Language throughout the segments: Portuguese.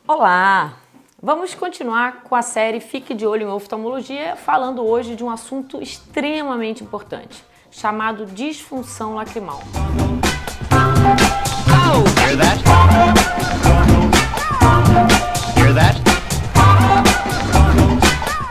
Olá! Vamos continuar com a série Fique de Olho em Oftalmologia, falando hoje de um assunto extremamente importante, chamado disfunção lacrimal. Hear that? Hear that?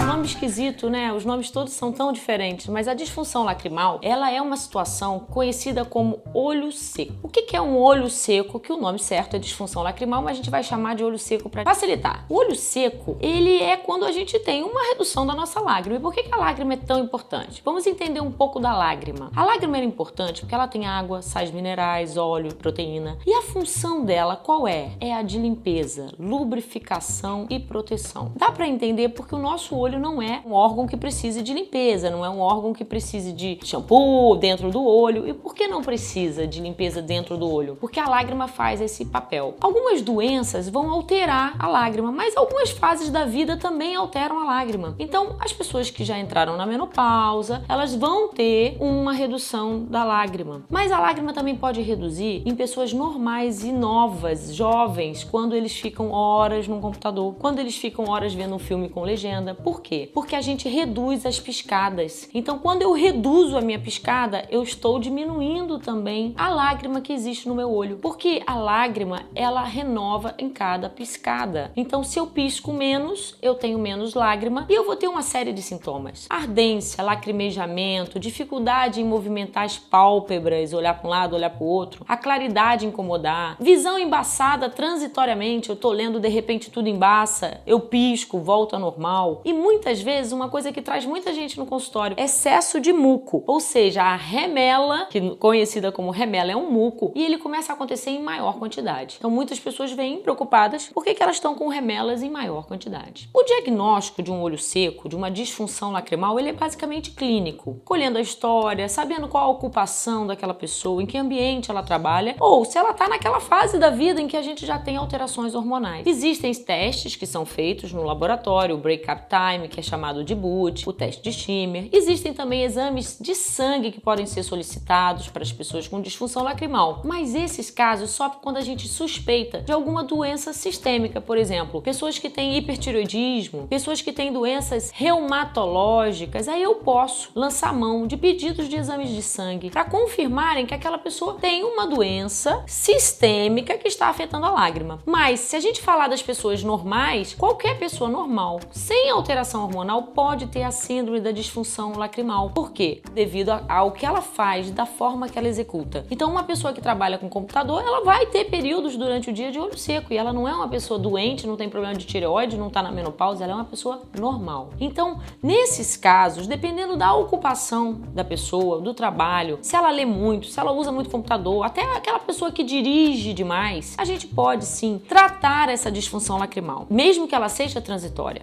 Nome esquisito, né? Os nomes todos são tão diferentes, mas a disfunção lacrimal, ela é uma situação conhecida como olho seco. O que é um olho seco? Que o nome certo é disfunção lacrimal, mas a gente vai chamar de olho seco para facilitar. O olho seco, ele é quando a gente tem uma redução da nossa lágrima. E por que a lágrima é tão importante? Vamos entender um pouco da lágrima. A lágrima é importante porque ela tem água, sais minerais, óleo, proteína. E a função dela qual é? É a de limpeza, lubrificação e proteção. Dá para entender porque o nosso olho não é um órgão que precise de limpeza, não é um órgão que precise de shampoo dentro do olho. E por que não precisa de limpeza dentro do olho? Porque a lágrima faz esse papel. Algumas doenças vão alterar a lágrima, mas algumas fases da vida também alteram a lágrima. Então, as pessoas que já entraram na menopausa, elas vão ter uma redução da lágrima. Mas a lágrima também pode reduzir em pessoas normais e novas, jovens, quando eles ficam horas no computador, quando eles ficam horas vendo um filme com legenda. Por quê? Porque a gente reduz as piscadas. Então, quando eu reduzo a minha piscada, eu estou diminuindo também a lágrima que existe no meu olho. Porque a lágrima, ela renova em cada piscada. Então, se eu pisco menos, eu tenho menos lágrima e eu vou ter uma série de sintomas. Ardência, lacrimejamento, dificuldade em movimentar as pálpebras, olhar para um lado, olhar para o outro, a claridade incomodar, visão embaçada transitoriamente, eu tô lendo, de repente tudo embaça, eu pisco, volto ao normal. E muitas vezes, uma coisa que traz muita gente no consultório, excesso de muco, ou seja, a remela, que conhecida como remela, é um muco, e ele começa a acontecer em maior quantidade. Então muitas pessoas vêm preocupadas porque elas estão com remelas em maior quantidade. O diagnóstico de um olho seco, de uma disfunção lacrimal, ele é basicamente clínico, colhendo a história, sabendo qual a ocupação daquela pessoa, em que ambiente ela trabalha, ou se ela está naquela fase da vida em que a gente já tem alterações hormonais. Existem testes que são feitos no laboratório, o break-up time, que é chamado de BUT, o teste de Schimmer. Existem também exames de sangue que podem ser solicitados para as pessoas com disfunção lacrimal, mas esses casos só quando a gente suspeita de alguma doença sistêmica, por exemplo, pessoas que têm hipertireoidismo, pessoas que têm doenças reumatológicas, aí eu posso lançar mão de pedidos de exames de sangue para confirmarem que aquela pessoa tem uma doença sistêmica que está afetando a lágrima. Mas se a gente falar das pessoas normais, qualquer pessoa normal, sem alteração hormonal, pode ter a síndrome da disfunção lacrimal. Por quê? Devido ao que ela faz, da forma que ela executa. Então, uma pessoa que trabalha com computador, ela vai ter períodos durante o dia de olho seco, e ela não é uma pessoa doente, não tem problema de tireoide, não está na menopausa, ela é uma pessoa normal. Então, nesses casos, dependendo da ocupação da pessoa, do trabalho, se ela lê muito, se ela usa muito computador, até aquela pessoa que dirige demais, a gente pode sim tratar essa disfunção lacrimal, mesmo que ela seja transitória.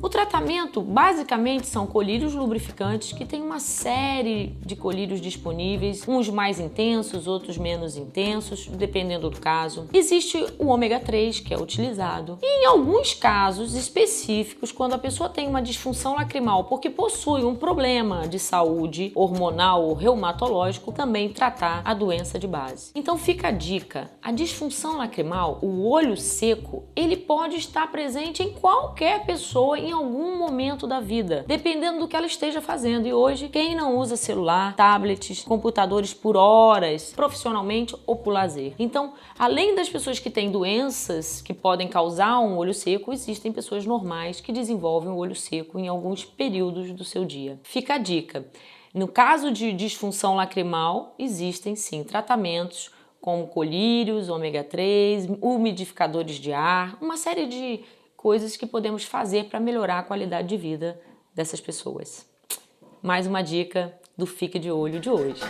O tratamento, basicamente, são colírios lubrificantes, que tem uma série de colírios disponíveis, uns mais intensos, outros menos intensos, dependendo do caso. Existe o ômega 3, que é utilizado. E em alguns casos específicos, quando a pessoa tem uma disfunção lacrimal porque possui um problema de saúde hormonal ou reumatológico, também tratar a doença de base. Então fica a dica, a disfunção lacrimal, o olho seco, ele pode estar presente em qualquer pessoa em algum momento da vida, dependendo do que ela esteja fazendo. E hoje, quem não usa celular, tablets, computadores por horas, profissionalmente ou por lazer? Então, além das pessoas que têm doenças que podem causar um olho seco, existem pessoas normais que desenvolvem o olho seco em alguns períodos do seu dia. Fica a dica. No caso de disfunção lacrimal, existem sim tratamentos como colírios, ômega 3, umidificadores de ar, uma série de coisas que podemos fazer para melhorar a qualidade de vida dessas pessoas. Mais uma dica do Fique de Olho de hoje.